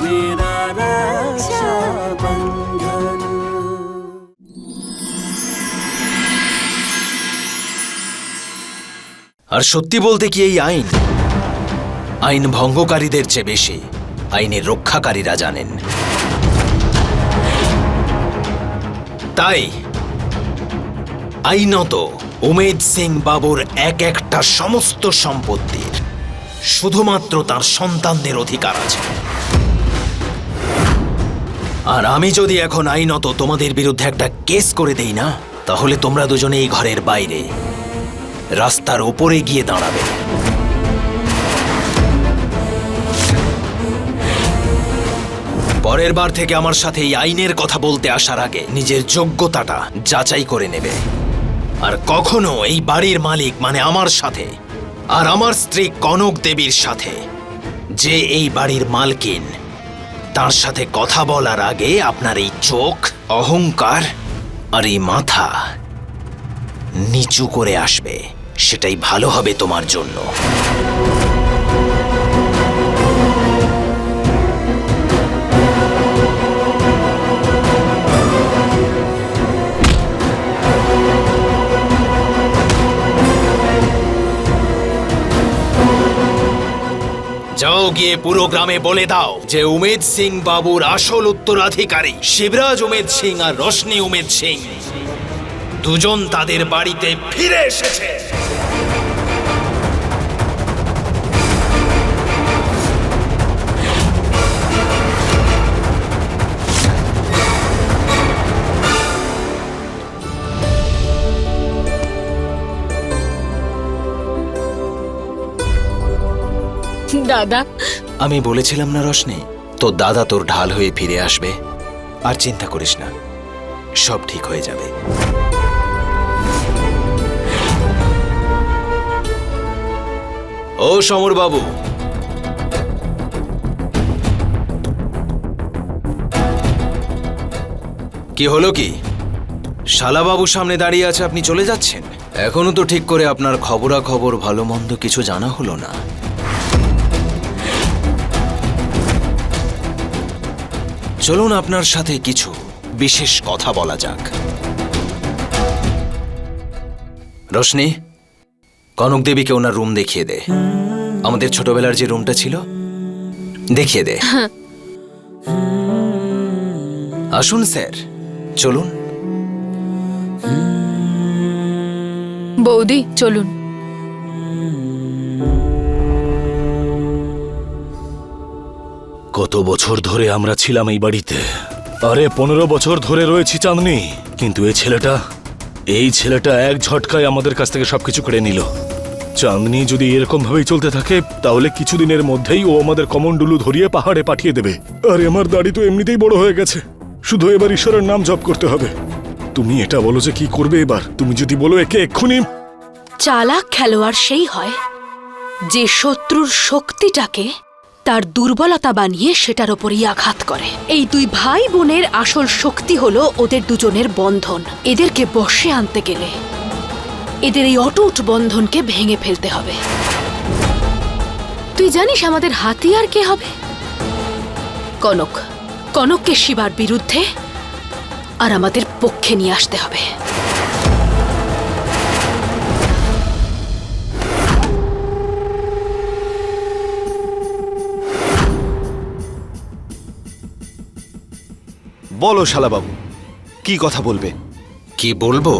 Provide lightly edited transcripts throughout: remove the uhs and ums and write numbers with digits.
मेरा रक्षाबंधन। আর সত্যি বলতে কি এই আইন ভঙ্গকারীদের চেয়ে বেশি আইনের রক্ষাকারীরা জানেন। তাই আইনত উমেদ সিং বাবুর এক একটা সমস্ত সম্পত্তির শুধুমাত্র তার সন্তানদের অধিকার আছে। আর আমি যদি এখন আইনত তোমাদের বিরুদ্ধে একটা কেস করে দেই না, তাহলে তোমরা দুজনে এই ঘরের বাইরে রাস্তার ওপরে গিয়ে দাঁড়াবে। পরের বার থেকে আমার সাথে এই আইনের কথা বলতে আসার আগে নিজের যোগ্যতাটা যাচাই করে নেবে। আর কখনো এই বাড়ির মালিক মানে আমার সাথে আর আমার স্ত্রী কনক দেবীর সাথে, যে এই বাড়ির মালকিন, তার সাথে কথা বলার আগে আপনার এই চোখ, অহংকার আর এই মাথা নিচু করে আসবে। সেটাই ভালো হবে তোমার জন্য। যাও গিয়ে পুরো গ্রামে বলে দাও যে উমেদ সিং বাবুর আসল উত্তরাধিকারী শিবরাজ উমেদ সিং আর রোশনি উমেদ সিং দুজন তাদের বাড়িতে ফিরে এসেছে। দাদা, আমি বলেছিলাম না রোশনি, তোর দাদা তোর ঢাল হয়ে ফিরে আসবে। আর চিন্তা করিস না, সব ঠিক হয়ে যাবে। ও সমর বাবু, কি হলো কি? শালাবাবু সামনে দাঁড়িয়ে আছে, আপনি চলে যাচ্ছেন? এখনো তো ঠিক করে আপনার খবরাখবর ভালো মন্দ কিছু জানা হলো না। চলুন আপনার সাথে কিছু বিশেষ কথা বলা যাক। রোশনি, কনক দেবীকে ওনার রুম দেখিয়ে দে। আমাদের ছোটবেলার যে রুমটা ছিল, দেখিয়ে দে। আসুন স্যার, চলুন। বৌদি চলুন। কত বছর ধরে আমরা ছিলাম এই বাড়িতে? আরে 15 বছর ধরে রয়েছি চাঁদনি। কিন্তু এই ছেলেটা এক ঝটকায় আমাদের কাছ থেকে সবকিছু কেড়ে নিল। চাঁদনি যদি এরকম ভাবেই চলতে থাকে, তাহলে কিছুদিনের মধ্যেই ও আমাদের কমন্ডলু ধরিয়ে পাহাড়ে পাঠিয়ে দেবে। আরে আমার দাড়ি তো এমনিতেই বড় হয়ে গেছে, শুধু এবার ঈশ্বরের নাম জপ করতে হবে। তুমি এটা বলো যে কি করবে এবার? তুমি যদি বলো একে এক্ষুনি। চালাক খেলোয়াড় সেই হয় যে শত্রুর শক্তিটাকে তার দুর্বলতা বানিয়ে সেটার ওপরই আঘাত করে। এই দুই ভাই বোনের আসল শক্তি হলো ওদের দুজনের বন্ধন। এদেরকে বশে আনতে গেলে এদের এই অটুট বন্ধনকে ভেঙে ফেলতে হবে। তুই জানিস আমাদের হাতিয়ার কে হবে? কনক। কনককে শিবার বিরুদ্ধে আর আমাদের পক্ষে নিয়ে আসতে হবে। বলো শালাবাবু, কি কথা বলবে? কি বলবো?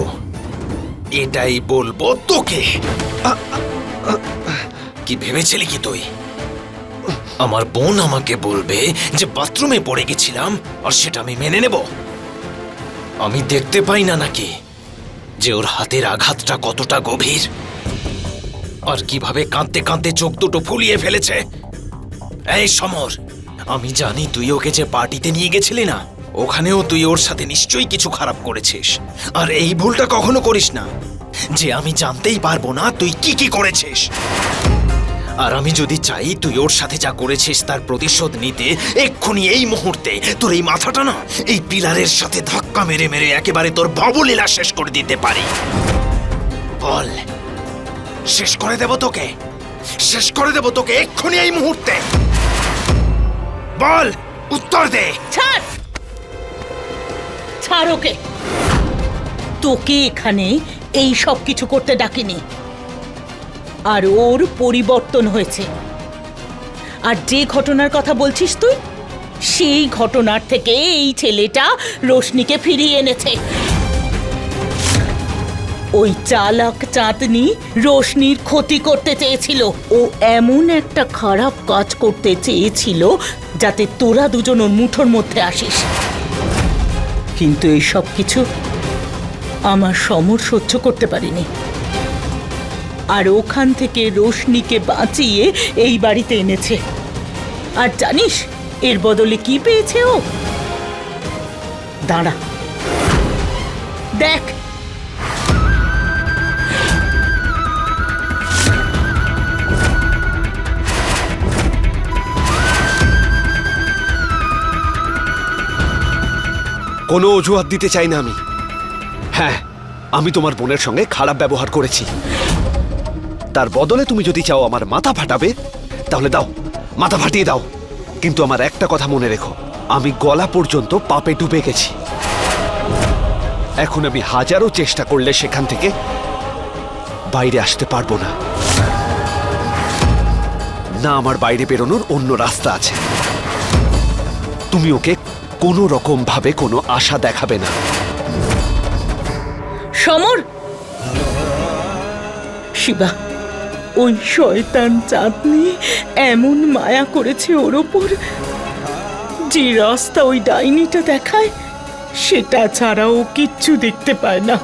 এটাই বলবো তোকে। কি ভেবেছিলি কি তুই? আমার বোন আমাকে বলবে যে বাথরুমে পড়ে গেছিলাম আর সেটা আমি মেনে নেব? আমি দেখতে পাই না নাকি যে ওর হাতের আঘাতটা কতটা গভীর, আর কিভাবে কাঁদতে কাঁদতে চোখ দুটো ফুলিয়ে ফেলেছে? এই সমর, আমি জানি তুই ওকে যে পার্টিতে নিয়ে গেছিলি না, ওখানেও তুই ওর সাথে নিশ্চয়ই কিছু খারাপ করেছিস। আর এই ভুলটা কখনো করিস না যে আমি জানতেই পারবো না তুই কি কি করেছিস। আর আমি যদি চাই তুই ওর সাথে যা করেছিস তার প্রতিশোধ নিতে, এক্ষুনি এই মুহূর্তে তোর এই মাথাটা না এই পিলারের সাথে ধাক্কা মেরে মেরে একেবারে তোর ভবলীলা শেষ করে দিতে পারি। বল, শেষ করে দেব তোকে, শেষ করে দেব তোকে এক্ষুনি এই মুহূর্তে। বল, উত্তর দে। ছাড় ছাড় ওকে। তোকে এখানে এই সব কিছু করতে ডাকিনি। আর ওর পরিবর্তন হয়েছে। আর যে ঘটনার কথা বলছিস তুই, সেই ঘটনার থেকে এই ছেলেটা রোশনিকে ফিরিয়ে এনেছে। ওই চালাক চাঁদনি রোশনির ক্ষতি করতে চেয়েছিল। ও এমন একটা খারাপ কাজ করতে চেয়েছিল যাতে তোরা দুজন ওর মুঠোর মধ্যে আসিস। কিন্তু এই সব কিছু আমার সমর সহ্য করতে পারিনি। আর ওখান থেকে রোশনিকে বাঁচিয়ে এই বাড়িতে এনেছে। আর জানিস এর বদলে কি পেয়েছে ও? দাঁড়া দেখ। কোনো অজুহাত দিতে চাই না আমি। হ্যাঁ, আমি তোমার বোনের সঙ্গে খারাপ ব্যবহার করেছি। তার বদলে তুমি যদি চাও আমার মাথা ফাটাবে, তাহলে দাও, মাথা ফাটিয়ে দাও। কিন্তু আমার একটা কথা মনে রেখো, আমি গলা পর্যন্ত পাপে ডুবে গেছি। এখন আমি হাজারো চেষ্টা করলে সেখান থেকে বাইরে আসতে পারবো না। না, আমার বাইরে বেরোনোর অন্য রাস্তা আছে। তুমি ওকে কোনো রকম ভাবে কোনো আশা দেখাবে না। সমর, শিবা, ওই শয়তান চাঁদনি এমন মায়া করেছে ওর ওপর, যে রাস্তা ওই ডাইনিটা দেখায় সেটা ছাড়া ও কিচ্ছু দেখতে পায় না।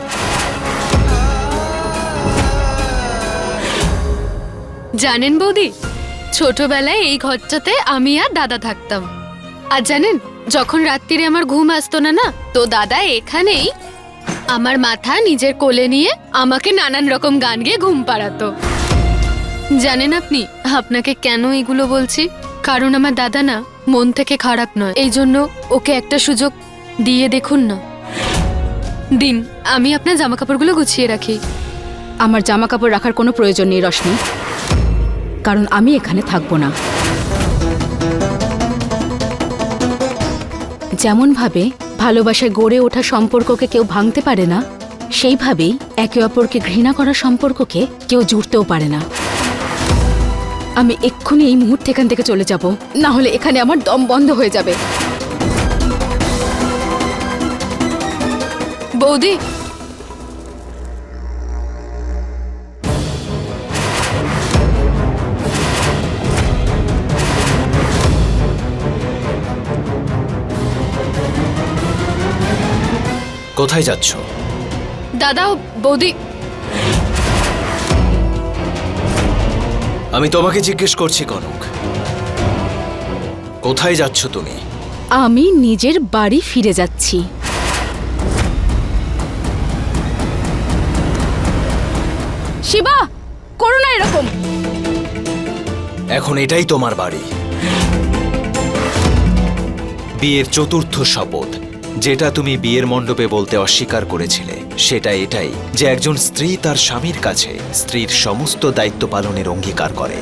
জানেন বৌদি, ছোটবেলায় এই ঘরটাতে আমি আর দাদা থাকতাম। আর জানেন, যখন রাত্রিরে আমার ঘুম আসতো না, তো দাদা এখানেই আমার মাথা নিজের কোলে নিয়ে আমাকে নানান রকম গান গেয়ে ঘুম পাড়াতো। জানেন আপনি আপনাকে কেন এগুলো বলছি? কারণ আমার দাদা না মন থেকে খারাপ নয়, এই জন্য ওকে একটা সুযোগ দিয়ে দেখুন না। দিন, আমি আপনার জামা কাপড়গুলো গুছিয়ে রাখি। আমার জামা কাপড় রাখার কোনো প্রয়োজন নেই রশনি, কারণ আমি এখানে থাকবো না। যেমনভাবে ভালোবাসায় গড়ে ওঠা সম্পর্ককে কেউ ভাঙতে পারে না, সেইভাবেই একে অপরকে ঘৃণা করা সম্পর্ককে কেউ জুড়তেও পারে না। আমি এক্ষুনি এই মুহূর্তে এখান থেকে চলে যাব, না হলে এখানে আমার দম বন্ধ হয়ে যাবে। বৌদি, কোথায় যাচ্ছ? দাদা, বৌদি, আমি তোমাকে জিজ্ঞেস করছি কনক, কোথায় যাচ্ছ তুমি? আমি নিজের বাড়ি ফিরে যাচ্ছি। শিবা, করো না এরকম। এখন এটাই তোমার বাড়ি। বিয়ের চতুর্থ শপথ, যেটা তুমি বিয়ের মণ্ডপে বলতে অস্বীকার করেছিলে, সেটা এটাই যে একজন স্ত্রী তার স্বামীর কাছে স্ত্রীর সমস্ত দায়িত্ব পালনের অঙ্গীকার করে।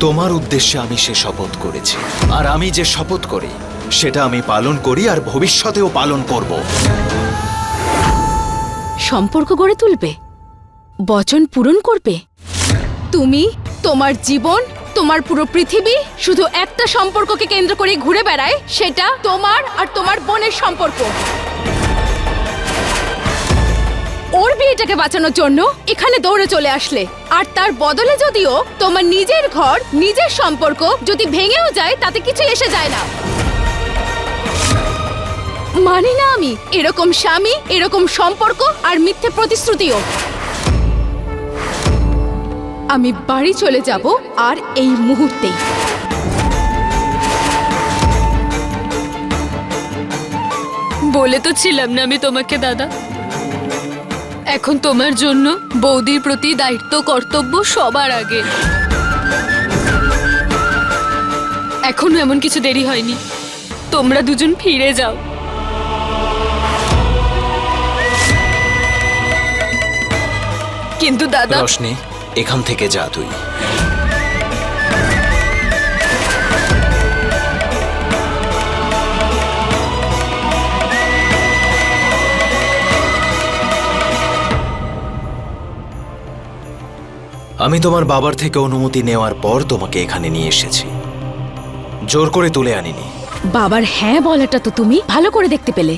তোমার উদ্দেশ্যে আমি সে শপথ করেছি, আর আমি যে শপথ করি সেটা আমি পালন করি, আর ভবিষ্যতেও পালন করব। সম্পর্ক গড়ে তুলবে, বচন পূরণ করবে। তুমি তোমার জীবন, তোমার পুরো পৃথিবী শুধু একটা সম্পর্ককে কেন্দ্র করে ঘুরে বেড়ায়, সেটা তোমার আর তোমার বোনের সম্পর্ক। ওর বিয়েটাকে বাঁচানোর জন্য এখানে দৌড়ে চলে আসলে, আর তার বদলে যদিও তোমার নিজের ঘর, নিজের সম্পর্ক যদি ভেঙেও যায় তাতে কিছু এসে যায় না। মানি না আমি এরকম স্বামী, এরকম সম্পর্ক আর মিথ্যে প্রতিশ্রুতিও। আমি বাড়ি চলে যাব, আর এই মুহূর্তেই। বলে তো ছিলাম না আমি তোমাকে দাদা। এখন তোমার জন্য বৌদির প্রতি দায়িত্ব কর্তব্য সবার আগে। এখনো এমন কিছু দেরি হয়নি, তোমরা দুজন ফিরে যাও। কিন্তু দাদা, রোশনি, এখান থেকে যা তুই। আমি তোমার বাবার থেকে অনুমতি নেওয়ার পর তোমাকে এখানে নিয়ে এসেছি, জোর করে তুলে আনিনি। বাবার হ্যাঁ বলাটা তো তুমি ভালো করে দেখতে পেলে,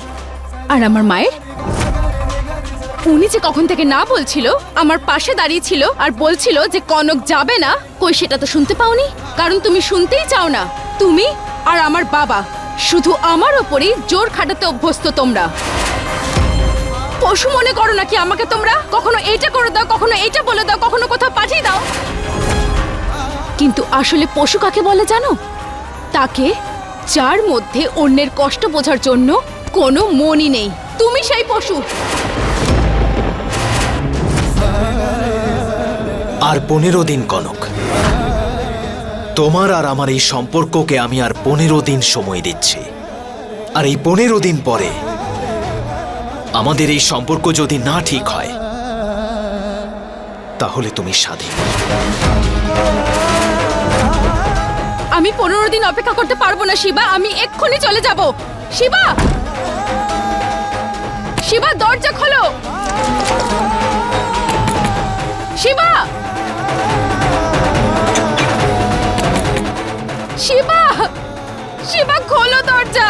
আর আমার মায়ের, উনি যে কখন থেকে না বলছিল, আমার পাশে দাঁড়িয়ে ছিল আর বলছিল যে কনক যাবে না, কই সেটা তো শুনতে পাওনি? কারণ তুমি শুনতেই চাও না। তুমি আর আমার বাবা শুধু আমার ওপরই জোর খাটাতে অভ্যস্ত। তোমরা পশু মনে করো নাকি আমাকে তোমরা? কখনো এইটা করে দাও, কখনো এইটা বলে দাও, কখনো কোথাও পাঠিয়ে দাও। কিন্তু আসলে পশু কাকে বলে জানো? তাকে যার মধ্যে অন্যের কষ্ট বোঝার জন্য কোনো মনই নেই। তুমি সেই পশু। আর 15 দিন কনক, তোমার আর আমার এই সম্পর্ককে আমি আর 15 দিন সময় দিচ্ছি। আর এই 15 দিন পরে আমাদের এই সম্পর্ক যদি না ঠিক হয়, তাহলে তুমি স্বাধীন। আমি 15 দিন অপেক্ষা করতে পারবো না শিবা, আমি এক্ষুনি চলে যাব। শিবা, শিবা দরজা খোলো। শিবা, শিবা, শিবা খোলো দরজা।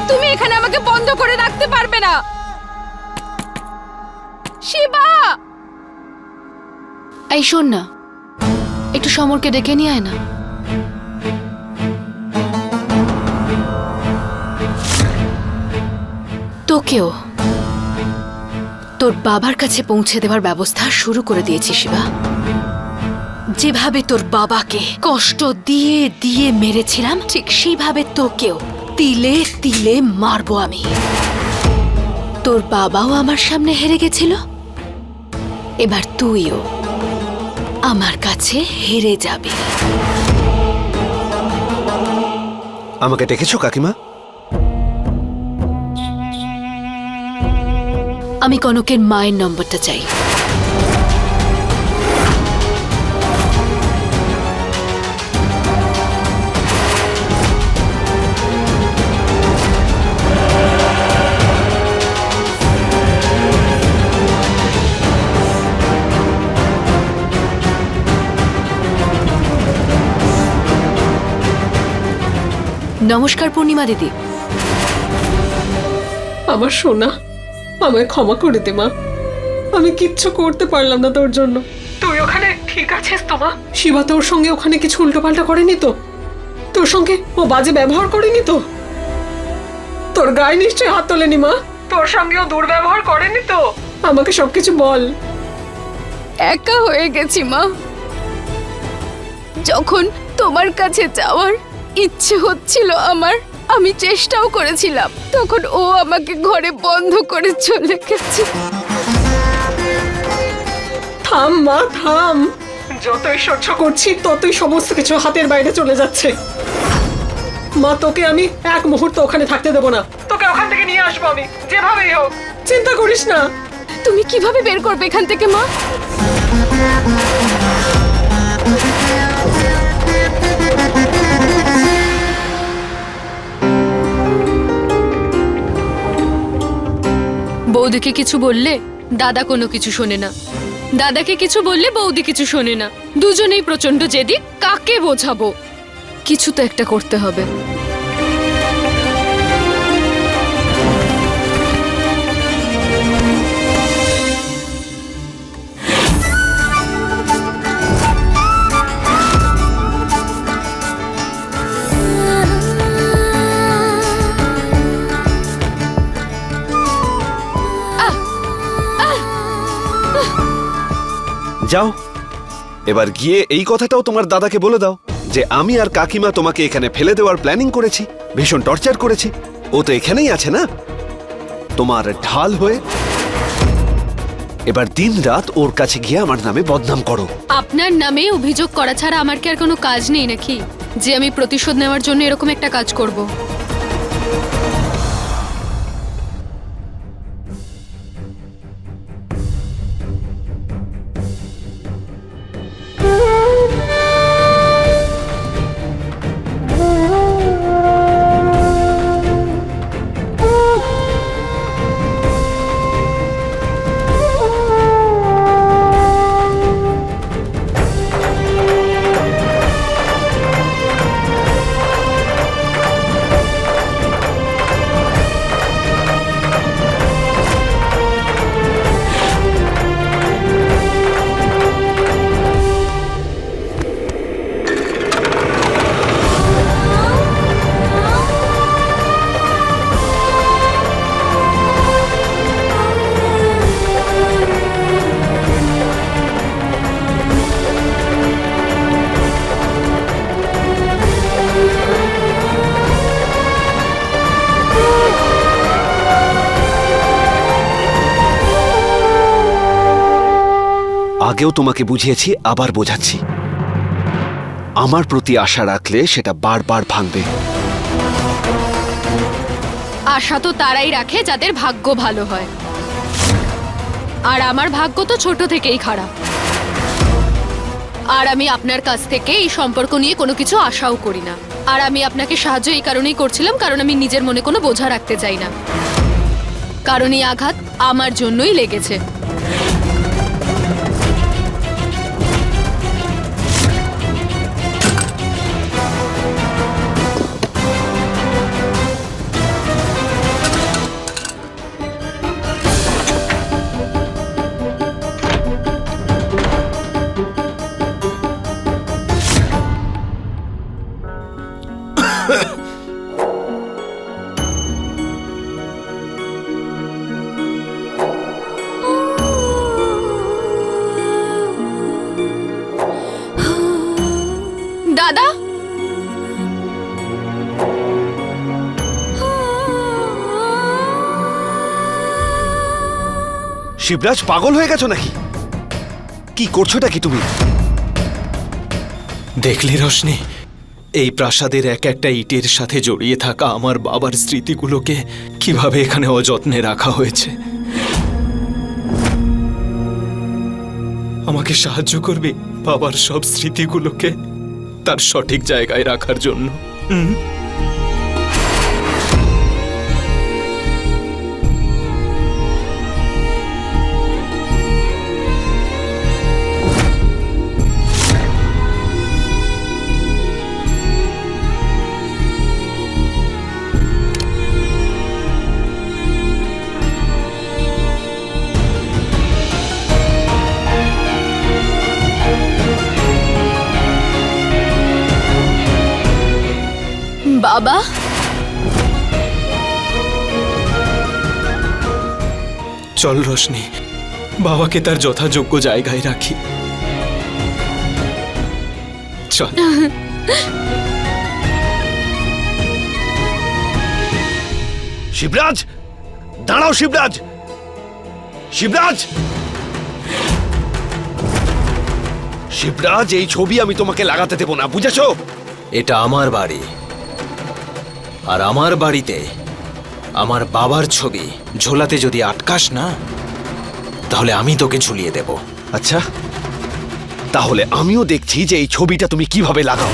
তুমি এখানে আমাকে বন্ধ করে রাখতে পারবে না। শিবা, এই শোন না, একটু সমরকে ডেকে নিয়ে আয় না। তোকেও তোর বাবার কাছে পৌঁছে দেওয়ার ব্যবস্থা শুরু করে দিয়েছি শিবা। যেভাবে তোর বাবাকে কষ্ট দিয়ে দিয়ে মেরেছিলাম, ঠিক সেইভাবে তোকেও তিলে তিলে মারবো আমি। তোর বাবাও আমার সামনে হেরে গেছিল, এবার তুইও আমার কাছে হেরে যাবে। আমাকে ডেকেছো কাকিমা? আমি কনকের মায়ের নম্বরটা চাই। নমস্কার পূর্ণিমা দিদি। আমার সোনা, আমায় ক্ষমা করে দে মা, আমি কিচ্ছু করতে পারলাম না তোর জন্য। তুই ওখানে ঠিক আছিস তো মা? শিবা তোর সঙ্গে ওখানে কিছু উল্টোপাল্টা করেনি তো? তোর সঙ্গে ও বাজে ব্যবহার করেনি তো? তোর গায়ে নিশ্চয়ই হাত তোলেনি মা? তোর সঙ্গেও দুর্ব্যবহার করেনি তো? আমাকে সবকিছু বল। একা হয়ে গেছি মা। যখন তোমার কাছে যাওয়ার ইচ্ছে হচ্ছিল আমার, আমি চেষ্টাও করেছিলাম, তখন ও আমাকে ঘরে বন্ধ করে চলে গেছে। থাম মা, থাম। যতই সহ্য করছি ততই সমস্ত কিছু হাতের বাইরে চলে যাচ্ছে। মা, তোকে আমি এক মুহূর্ত ওখানে থাকতে দেবো না। তোকে ওখান থেকে নিয়ে আসবো আমি, যেভাবেই হোক। চিন্তা করিস না। তুমি কিভাবে বের করবে এখান থেকে মা? বৌদিকে কিছু বললে দাদা কোনো কিছু শোনে না, দাদাকে কিছু বললে বৌদি কিছু শোনে না। দুজনেই প্রচন্ড জেদি। কাকে বোঝাবো? কিছু তো একটা করতে হবে। যাও, এবার গিয়ে এই কথাটাও তোমার দাদাকে বলে দাও যে আমি আর কাকিমা তোমাকে এখানে ফেলে দেওয়ার প্ল্যানিং করেছি, ভীষণ টর্চার করেছি। ও তো এখানেই আছে না, তোমার ঢাল হয়ে। এবার দিনরাত ওর কাছে গিয়ে আমার নামে বদনাম করো। আপনার নামে অভিযোগ করা ছাড়া আমার কি আর কোনো কাজ নেই নাকি, যে আমি প্রতিশোধ নেওয়ার জন্য এরকম একটা কাজ করব? আগেও তোমাকে বুঝিয়েছি, আবার বোঝাচ্ছি। আমার প্রতি আশা রাখলে সেটা বারবার ভাঙবে। আশা তো তারাই রাখে যাদের ভাগ্য ভালো হয়, আর আমার ভাগ্য তো ছোট থেকেই খারাপ। আর আমি আপনার কাছ থেকে এই সম্পর্ক নিয়ে কোনো কিছু আশাও করি না। আর আমি আপনাকে সাহায্য এই কারণেই করছিলাম, কারণ আমি নিজের মনে কোনো বোঝা রাখতে চাই না, কারণ এই আঘাত আমার জন্যই লেগেছে। দাদা, শিবরাজ, পাগল হয়ে গেছো নাকি? কি করছোটা কি তুমি? দেখলি রোশনি, এই প্রাসাদের এক একটা ইটের সাথে জড়িয়ে থাকা আমার বাবার স্মৃতিগুলোকে কিভাবে এখানে অযত্নে রাখা হয়েছে। আমাকে সাহায্য করবে বাবার সব স্মৃতিগুলোকে তার সঠিক জায়গায় রাখার জন্য। বাবা, চল রোশনি, বাবাকে তার যথাযোগ্য জায়গায় রাখি। চল। শিবরাজ, দাঁড়াও শিবরাজ! শিবরাজ! শিবরাজ, এই ছবি আমি তোমাকে লাগাতে দেব না, বুঝেছো? এটা আমার বাড়ি, আর আমার বাড়িতে আমার বাবার ছবি ঝোলাতে যদি আটকাস না, তাহলে আমি তোকে ঝুলিয়ে দেব। আচ্ছা, তাহলে আমিও দেখছি যে এই ছবিটা তুমি কিভাবে লাগাও।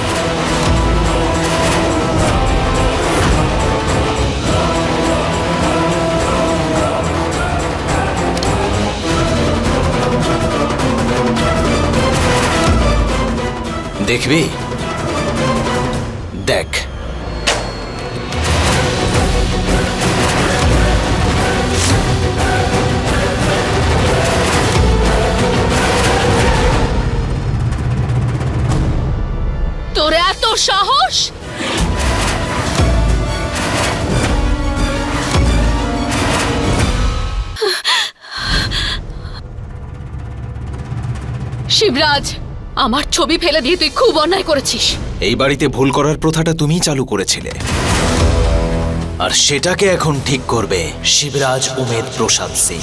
দেখবি? দেখ। তোর এত সাহস! শিবরাজ, আমার ছবি ফেলে দিয়ে তুই খুব অন্যায় করেছিস। এই বাড়িতে ভুল করার প্রথাটা তুমিই চালু করেছিলে, আর সেটাকে এখন ঠিক করবে শিবরাজ উমেদ প্রসাদ সিং।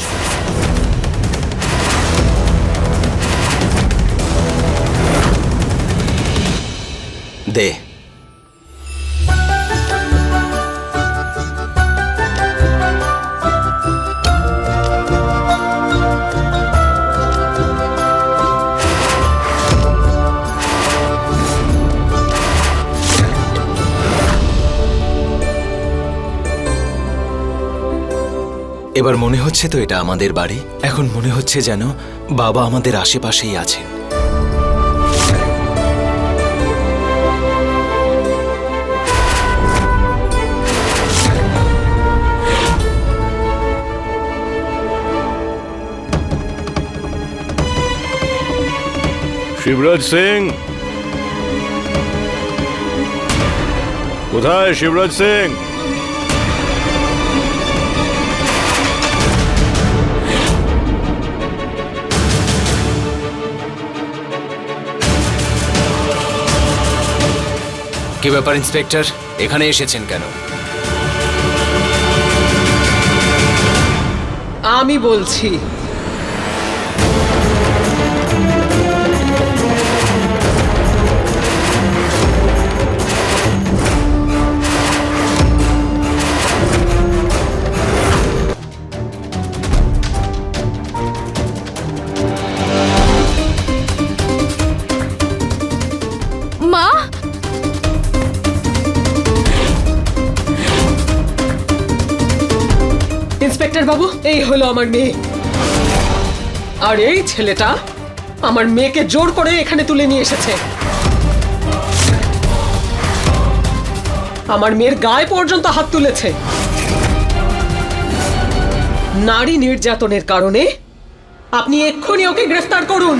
দে। এবার মনে হচ্ছে তো এটা আমাদের বাড়ি? এখন মনে হচ্ছে যেন বাবা আমাদের আশেপাশেই আছেন। শিবরাজ সিং কোথায়? শিবরাজ সিং, কি ব্যাপার ইন্সপেক্টর, এখানে এসেছেন কেন? আমি বলছি ইন্সপেক্টর বাবু, এই হলো আমার মেয়ে। আর এই ছেলেটা আমার মেয়েকে জোর করে এখানে তুলে নিয়ে এসেছে। আমার মেয়ের গায়ে পর্যন্ত হাত তুলেছে। নারী নির্যাতনের কারণে আপনি এক্ষুনি ওকে গ্রেফতার করুন।